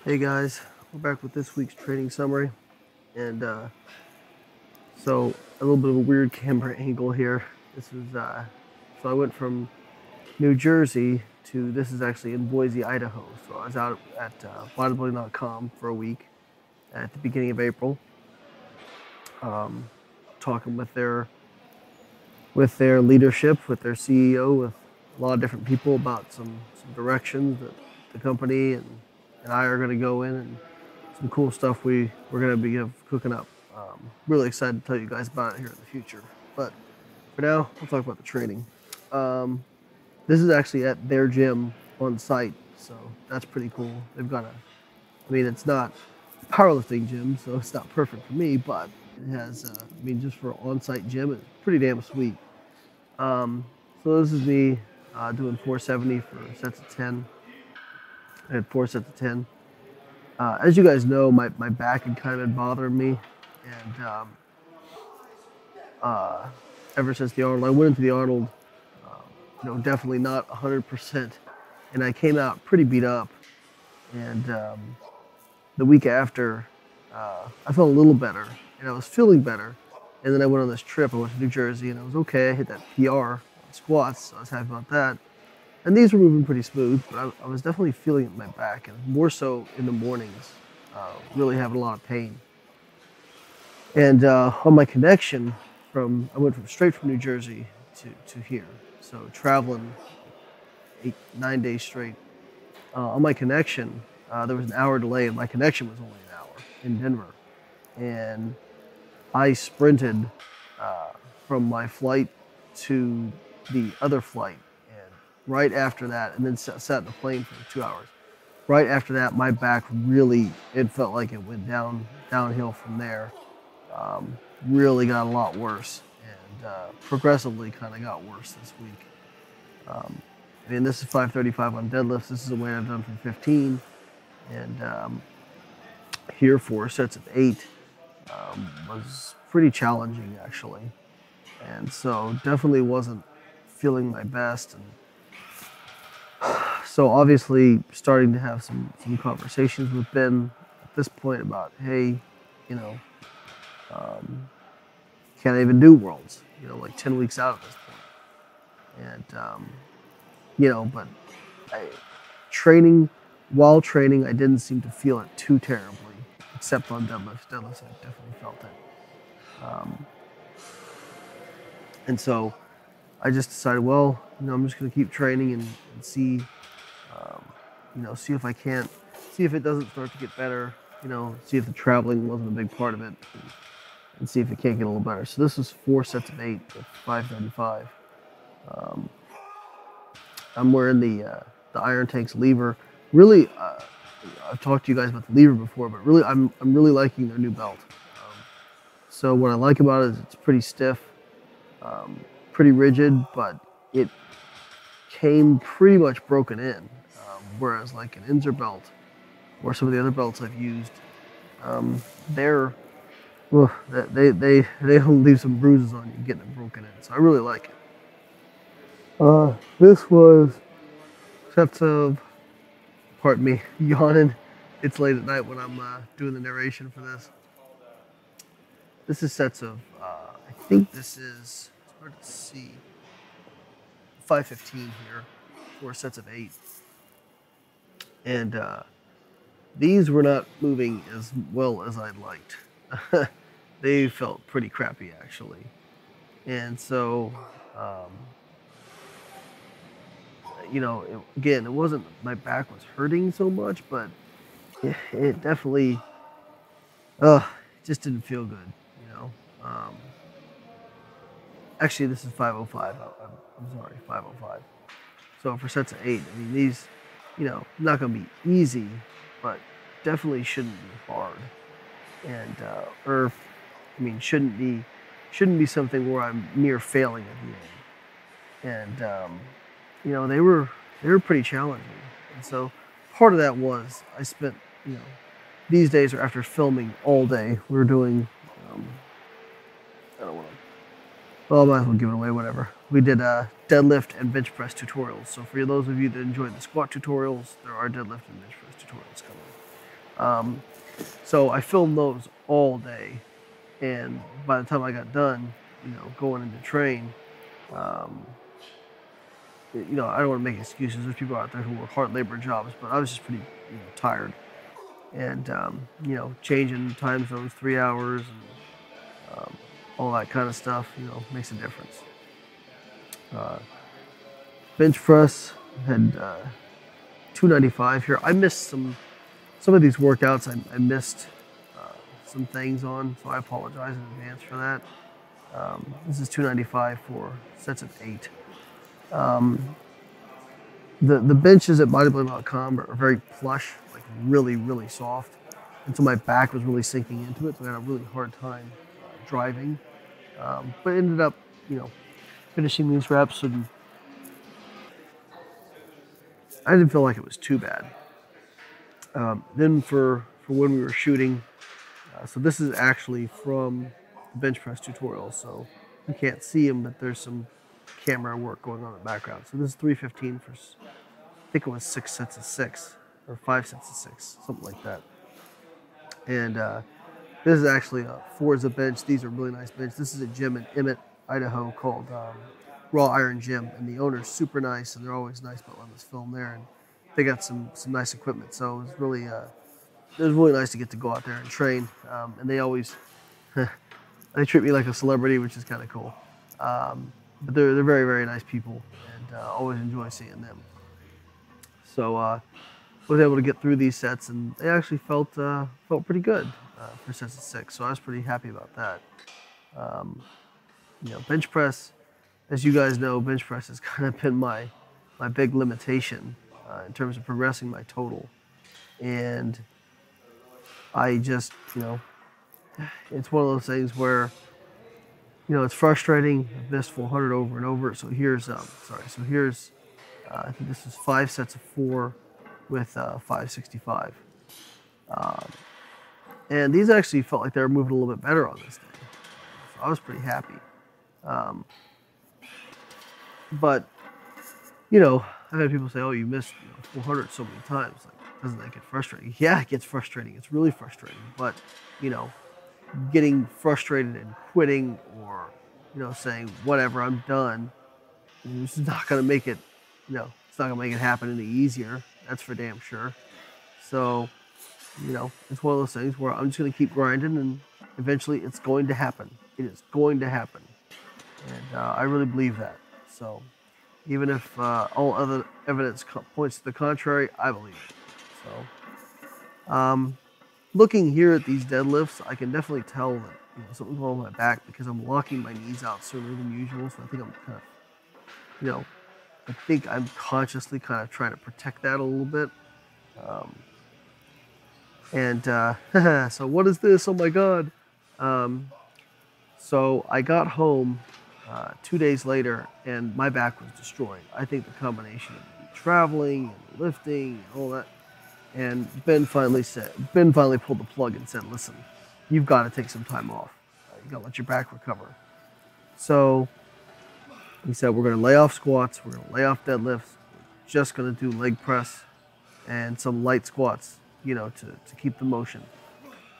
Hey guys, we're back with this week's training summary, and so a little bit of a weird camera angle here. This is so I went from New Jersey to this is actually in Boise, Idaho. So I was out at BioLayne.com for a week at the beginning of April, talking with their leadership, with their CEO, with a lot of different people about some directions that the company and I are going to go in, and some cool stuff we're going to be cooking up. Really excited to tell you guys about it here in the future. But for now, we'll talk about the training. This is actually at their gym on site, so that's pretty cool. They've got it's not a powerlifting gym, so it's not perfect for me, but it has, just for an on-site gym, it's pretty damn sweet. So this is me doing 470 for sets of 10. I had 4 sets of 10. As you guys know, my back had kind of been bothering me, and ever since the Arnold, I went into the Arnold, definitely not 100%, and I came out pretty beat up. And the week after, I felt a little better, and I was feeling better. And then I went on this trip. I went to New Jersey, and I was okay. I hit that PR on squats, so I was happy about that. And these were moving pretty smooth, but I was definitely feeling it in my back, and more so in the mornings, really having a lot of pain. And on my connection I went straight from New Jersey to here, so traveling 8-9 days straight. On my connection, there was an hour delay, and my connection was only an hour in Denver. And I sprinted from my flight to the other flight. Right after that, and then sat in the plane for 2 hours. Right after that, my back really, it felt like it went downhill from there. Really got a lot worse, and progressively kind of got worse this week. This is 535 on deadlifts. This is a weight I've done for 15, and here 4 sets of 8 was pretty challenging actually, and so definitely wasn't feeling my best. And so obviously starting to have some conversations with Ben at this point about, hey, can't I even do Worlds? Like 10 weeks out at this point. And, but while training, I didn't seem to feel it too terribly, except on deadlifts. Deadlifts, I definitely felt it. And so I just decided, well, I'm just going to keep training and see, see if I can't, see if it doesn't start to get better, see if the traveling wasn't a big part of it, and see if it can't get a little better. So this is 4 sets of 8 with 535. I'm wearing the Iron Tanks lever. Really, I've talked to you guys about the lever before, but really, I'm really liking their new belt. So what I like about it is it's pretty stiff, pretty rigid, but it came pretty much broken in. Whereas like an Inzer belt or some of the other belts I've used, they leave some bruises on you getting it broken in. So I really like it. This was sets of, pardon me, yawning. It's late at night when I'm doing the narration for this. This is sets of, I think this is, it's hard to see, 515 here, 4 sets of 8. And these were not moving as well as I'd liked. They felt pretty crappy actually. And so, again, it wasn't my back was hurting so much, but it definitely, it just didn't feel good, Actually, this is 505. I'm sorry, 505. So for sets of 8, these, not going to be easy, but definitely shouldn't be hard, and shouldn't be something where I'm near failing at the end. And they were pretty challenging, and so part of that was I spent these days are after filming all day. We were doing I don't want to. Well, I might as well give it away, whatever. We did deadlift and bench press tutorials. So for those of you that enjoy the squat tutorials, there are deadlift and bench press tutorials coming. So I filmed those all day, and by the time I got done, going into train, um, I don't want to make excuses. There's people out there who work hard labor jobs, but I was just pretty, tired, and changing time zones 3 hours and all that kind of stuff, makes a difference. Bench press had 295 here. I missed some of these workouts. I missed some things on, so I apologize in advance for that. This is 295 for sets of 8. The benches at BioLayne.com are very plush, like really, really soft. And so my back was really sinking into it, so I had a really hard time driving. But ended up, finishing these reps, and I didn't feel like it was too bad. Then for when we were shooting, so this is actually from the bench press tutorial, so you can't see them, but there's some camera work going on in the background. So this is 315 for, I think it was 6 sets of 6, or 5 sets of 6, something like that. And this is actually a Forza bench. These are really nice bench. This is a gym in Emmett, Idaho called Raw Iron Gym, and the owner's super nice, and they're always nice about letting us film there. And they got some nice equipment, so it was really nice to get to go out there and train. And they always they treat me like a celebrity, which is kind of cool. But they're very, very nice people, and always enjoy seeing them. So I was able to get through these sets, and they actually felt pretty good for sets of 6. So I was pretty happy about that. Bench press, as you guys know, bench press has kind of been my big limitation in terms of progressing my total. And I just, it's one of those things where, it's frustrating. I've missed 400 over and over. So here's, I think this is 5 sets of 4 with 565. And these actually felt like they were moving a little bit better on this day. So I was pretty happy. But, I've had people say, oh, you missed 400 so many times. Like, doesn't that get frustrating? Yeah, it gets frustrating. It's really frustrating. But, getting frustrated and quitting, or, saying, whatever, I'm done, this is not going to make it, it's not going to make it happen any easier. That's for damn sure. So, it's one of those things where I'm just going to keep grinding, and eventually it's going to happen. It is going to happen. And I really believe that. So even if all other evidence points to the contrary, I believe it. So looking here at these deadlifts, I can definitely tell that something's wrong with my back, because I'm locking my knees out sooner than usual. So I think I'm kind of, I think I'm consciously kind of trying to protect that a little bit. So what is this? Oh my God. So I got home 2 days later, and my back was destroyed. I think the combination of traveling and lifting and all that. And Ben finally pulled the plug and said, listen, you've got to take some time off. You got to let your back recover. So he said, we're going to lay off squats. We're going to lay off deadlifts. We're just going to do leg press and some light squats, to keep the motion.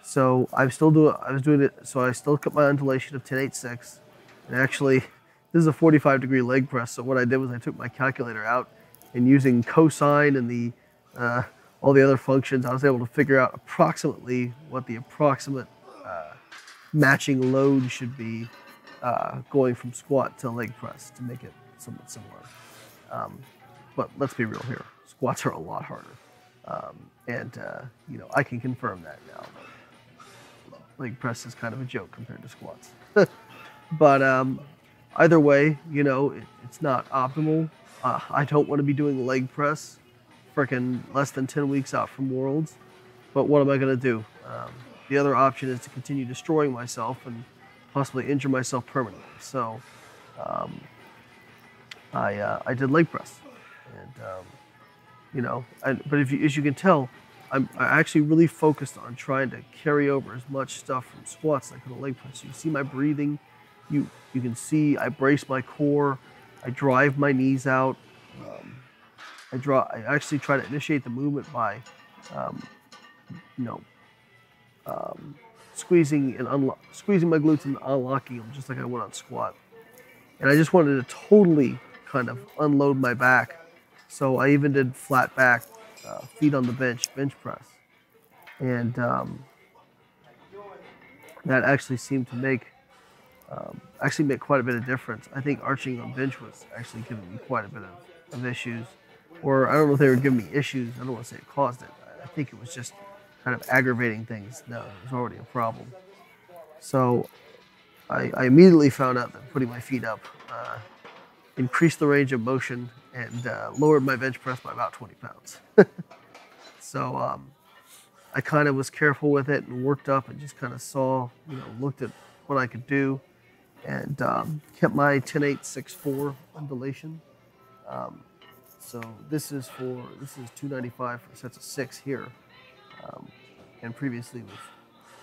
So I was doing it. So I still kept my undulation of 10-8-6. And actually, this is a 45-degree leg press. So what I did was I took my calculator out, and using cosine and all the other functions, I was able to figure out approximately what the approximate matching load should be going from squat to leg press to make it somewhat similar. But let's be real here. Squats are a lot harder. I can confirm that now. Leg press is kind of a joke compared to squats. But either way, it's not optimal. I don't want to be doing leg press freaking less than 10 weeks out from Worlds. But what am I going to do? The other option is to continue destroying myself and possibly injure myself permanently. So I did leg press. And, but as you can tell, I actually really focused on trying to carry over as much stuff from squats as I could on leg press. So you see my breathing. You can see I brace my core. I drive my knees out. I actually try to initiate the movement by you know, squeezing squeezing my glutes and unlocking them just like I would on squat. And I just wanted to totally kind of unload my back. So I even did flat back, feet on the bench press. And that actually seemed to make quite a bit of difference. I think arching on bench was actually giving me quite a bit of issues. Or I don't know if they were giving me issues. I don't want to say it caused it. I think it was just kind of aggravating things. No, it was already a problem. So I immediately found out that putting my feet up increased the range of motion and lowered my bench press by about 20 pounds. So I kind of was careful with it and worked up and just kind of saw, looked at what I could do and kept my 10-8-6-4 undulation. So this is 295 for sets of 6 here, and previously was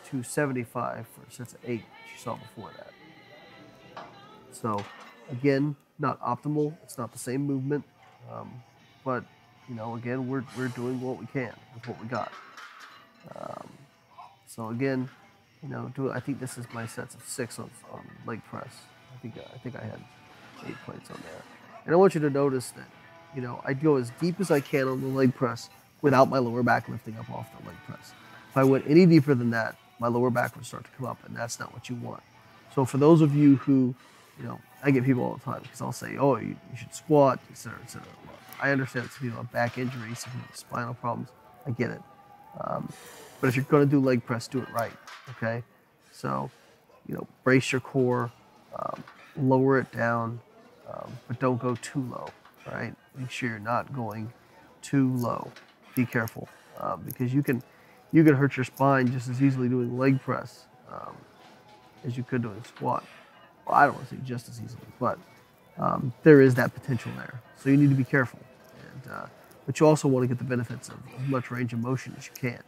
275 for sets of 8, which you saw before that. So again, not optimal. It's not the same movement, but again, we're doing what we can with what we got. So again, I think this is my sets of 6 on leg press. I think I had 8 plates on there, and I want you to notice that I go as deep as I can on the leg press without my lower back lifting up off the leg press. If I went any deeper than that, my lower back would start to come up, and that's not what you want. So for those of you who, I get people all the time because I'll say, oh, you should squat, et cetera, et cetera. Well, I understand some people have back injuries, some people have spinal problems. I get it. But if you're going to do leg press, do it right, okay? So, brace your core, lower it down, but don't go too low, right? Make sure you're not going too low. Be careful, because you can hurt your spine just as easily doing leg press as you could doing squat. Well, I don't want to say just as easily, but there is that potential there. So you need to be careful, and but you also want to get the benefits of as much range of motion as you can.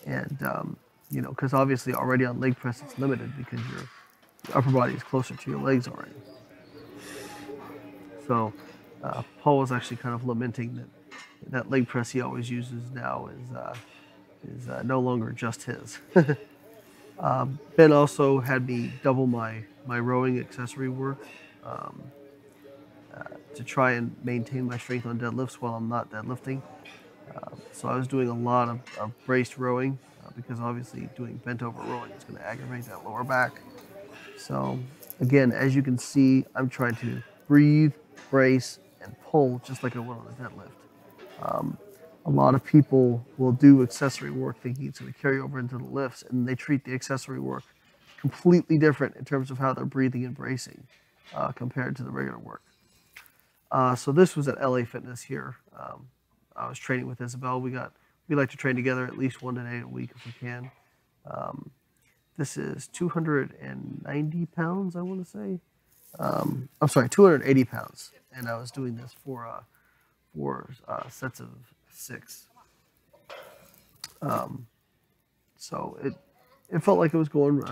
And because obviously already on leg press it's limited because your upper body is closer to your legs already. So Paul was actually kind of lamenting that leg press he always uses now is no longer just his. Ben also had me double my rowing accessory work to try and maintain my strength on deadlifts while I'm not deadlifting. So I was doing a lot of braced rowing because obviously doing bent over rowing is going to aggravate that lower back. So again, as you can see, I'm trying to breathe, brace, and pull just like I would on a deadlift. A lot of people will do accessory work thinking it's going to carry over into the lifts, and they treat the accessory work completely different in terms of how they're breathing and bracing compared to the regular work. So this was at LA Fitness here. I was training with Isabel. We like to train together at least 1 day a week if we can. This is 290 pounds, I want to say. I'm sorry, 280 pounds. And I was doing this for sets of 6. So it felt like it was going,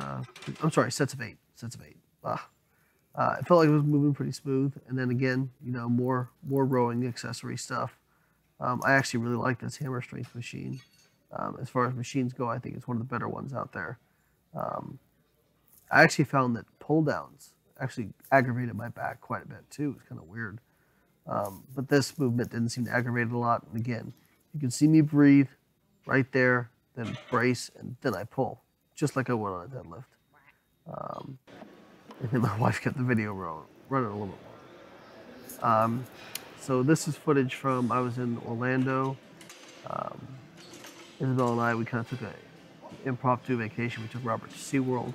I'm sorry, sets of 8. It felt like it was moving pretty smooth. And then again, more rowing accessory stuff. I actually really like this hammer strength machine. As far as machines go, I think it's one of the better ones out there. I actually found that pull downs actually aggravated my back quite a bit too. It's kind of weird. But this movement didn't seem to aggravate it a lot. And again, you can see me breathe right there, then brace, and then I pull, just like I would on a deadlift. And then my wife kept the video running a little bit more. So this is footage from, I was in Orlando. Isabel and I, we kind of took an impromptu vacation. We took Robert to SeaWorld.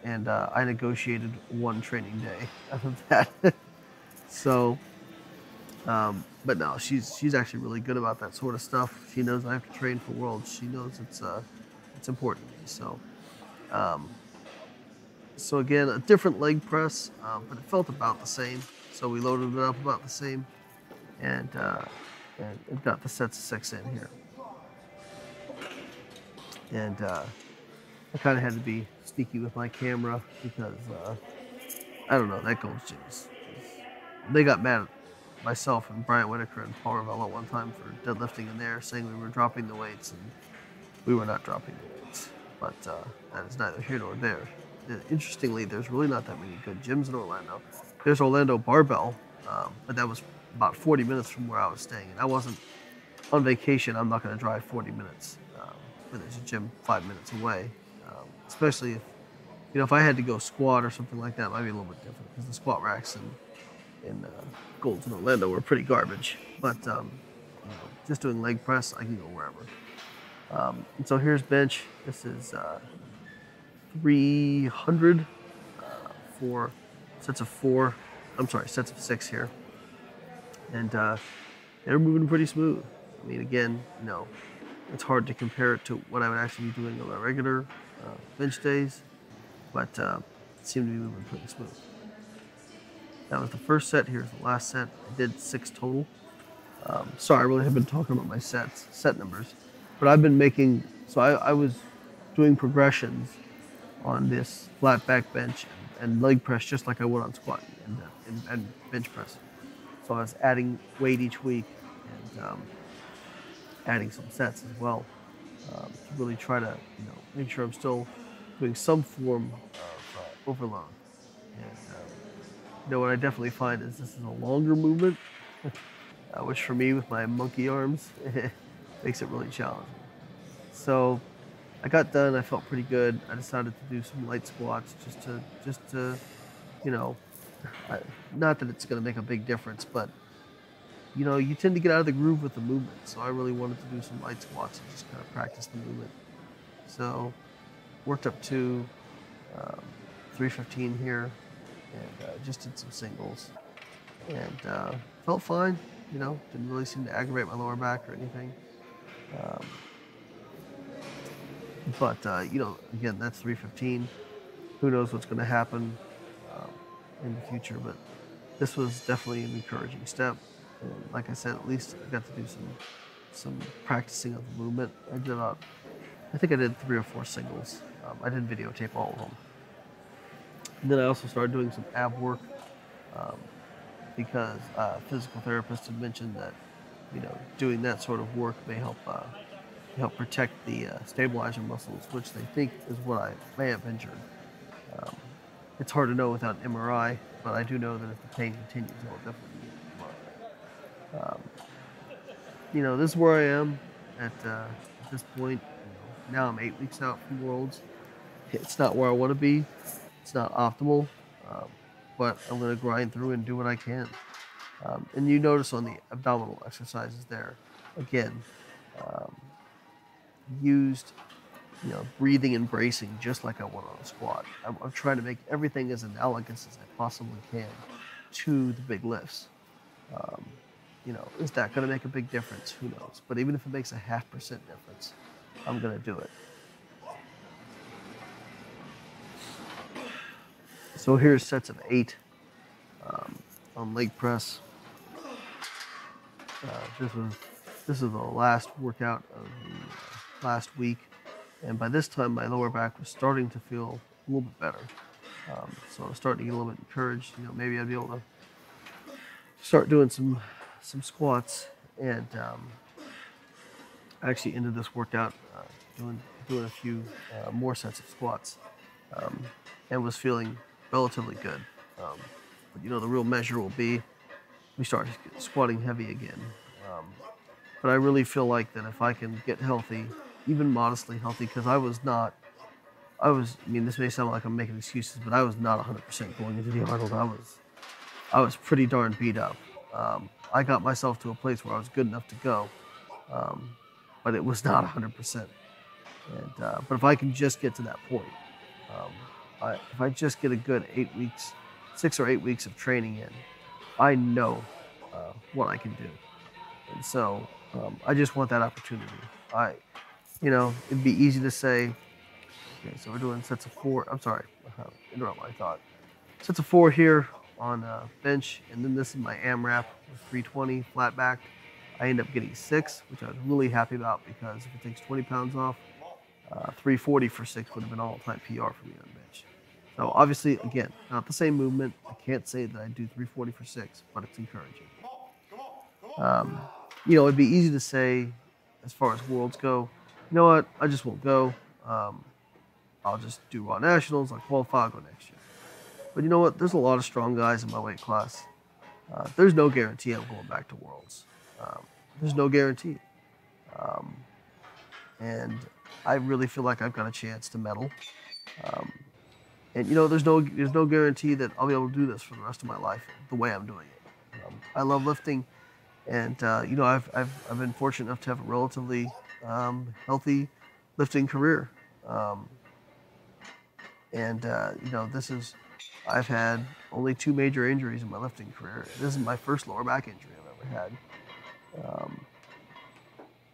And I negotiated 1 training day out of that. So, but no, she's actually really good about that sort of stuff. She knows I have to train for Worlds. She knows it's important. So again, a different leg press, but it felt about the same. So we loaded it up about the same, and it got the sets of 6 in here. And I kind of had to be sneaky with my camera because I don't know, that Gold's Gyms. They got mad at myself and Brian Whitaker and Paul Ravello one time for deadlifting in there, saying we were dropping the weights, and we were not dropping the weights. But that is neither here nor there. Interestingly, there's really not that many good gyms in Orlando. There's Orlando Barbell, but that was about 40 minutes from where I was staying. And I wasn't on vacation. I'm not going to drive 40 minutes when there's a gym 5 minutes away, especially if, if I had to go squat or something like that, it might be a little bit different because the squat racks in Gold's in Orlando were pretty garbage. But just doing leg press, I can go wherever. And so here's bench. This is 300 for sets of four. I'm sorry, sets of six here. And they're moving pretty smooth. I mean, again, it's hard to compare it to what I would actually be doing on my regular bench days, but it seemed to be moving pretty smooth. That was the first set. Here's the last set. I did 6 total. Sorry, I really have been talking about my set numbers, but I've been making, so I was doing progressions on this flat back bench and leg press just like I would on squat and bench press. So I was adding weight each week and adding some sets as well to really try to make sure I'm still doing some form of overload. And what I definitely find is this is a longer movement, which for me with my monkey arms makes it really challenging. So I got done. I felt pretty good. I decided to do some light squats just to not that it's going to make a big difference, but you tend to get out of the groove with the movement. So I really wanted to do some light squats and just kind of practice the movement. So worked up to 315 here and just did some singles and felt fine. Didn't really seem to aggravate my lower back or anything. But again, that's 315. Who knows what's going to happen in the future, but this was definitely an encouraging step. And like I said, at least I got to do some practicing of the movement. I think I did 3 or 4 singles. I didn't videotape all of them. And then I also started doing some ab work because a physical therapist had mentioned that doing that sort of work may help protect the stabilizer muscles, which they think is what I may have injured. It's hard to know without an MRI, but I do know that if the pain continues, it will definitely be an MRI. This is where I am at this point. Now I'm 8 weeks out from Worlds. It's not where I want to be. It's not optimal, but I'm going to grind through and do what I can. And you notice on the abdominal exercises there, again, used breathing and bracing just like I would on a squat. I'm trying to make everything as analogous as I possibly can to the big lifts. Is that going to make a big difference? Who knows? But even if it makes a 0.5% difference, I'm going to do it. So here's sets of 8 on leg press. This is the last workout of the last week. And by this time, my lower back was starting to feel a little bit better. So I was starting to get a little bit encouraged. Maybe I'd be able to start doing some squats. And I actually ended this workout doing a few more sets of squats and was feeling relatively good. But the real measure will be we start squatting heavy again. But I really feel like that if I can get healthy, even modestly healthy, because this may sound like I'm making excuses, but I was not 100% going into the Arnold. I was pretty darn beat up. I got myself to a place where I was good enough to go, but it was not 100%. And but if I can just get to that point, if I just get a good 8 weeks, 6 or 8 weeks of training in, I know what I can do. And so I just want that opportunity. It'd be easy to say, okay, so we're doing sets of 4. I'm sorry, interrupt my thought. Sets of 4 here on bench, and then this is my AMRAP with 320 flat back. I end up getting 6, which I was really happy about because if it takes 20 pounds off, 340 for 6 would have been all-time PR for me on bench. So obviously, again, not the same movement. I can't say that I do 340 for 6, but it's encouraging. It'd be easy to say, as far as Worlds go, you know what, I just won't go. Um, I'll just do Raw Nationals. I'll qualify. I'll go next year. But you know what? There's a lot of strong guys in my weight class. There's no guarantee I'm going back to Worlds. There's no guarantee. Um, and I really feel like I've got a chance to medal. Um, and you know, there's no guarantee that I'll be able to do this for the rest of my life the way I'm doing it. I love lifting, and you know, I've been fortunate enough to have a relatively healthy lifting career. Um, and you know, I've had only 2 major injuries in my lifting career. This is my first lower back injury I've ever had.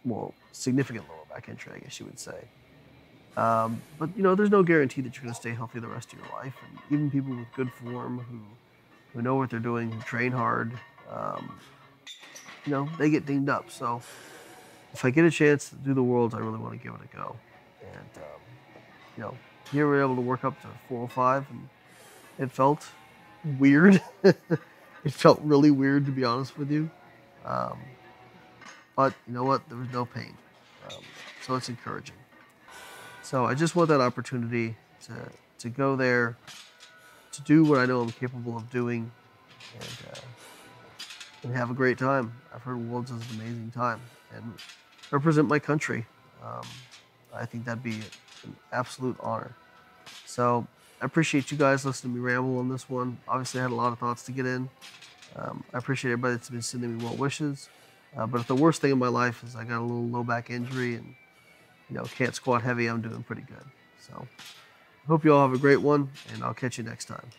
Well, significant lower back injury, I guess you would say. But you know, there's no guarantee that you're going to stay healthy the rest of your life. And even people with good form who know what they're doing, who train hard, you know, they get dinged up. So if I get a chance to do the Worlds, I really want to give it a go. And you know, here we're able to work up to 405, and it felt weird. It felt really weird, to be honest with you. Um, but you know what? There was no pain. So it's encouraging. So I just want that opportunity to go there, to do what I know I'm capable of doing, and have a great time. I've heard Worlds is an amazing time, and represent my country. Um, I think that'd be an absolute honor. So I appreciate you guys listening to me ramble on this one. Obviously, I had a lot of thoughts to get in. I appreciate everybody that's been sending me well wishes. But if the worst thing in my life is I got a little low back injury and you know can't squat heavy, I'm doing pretty good. So I hope you all have a great one, and I'll catch you next time.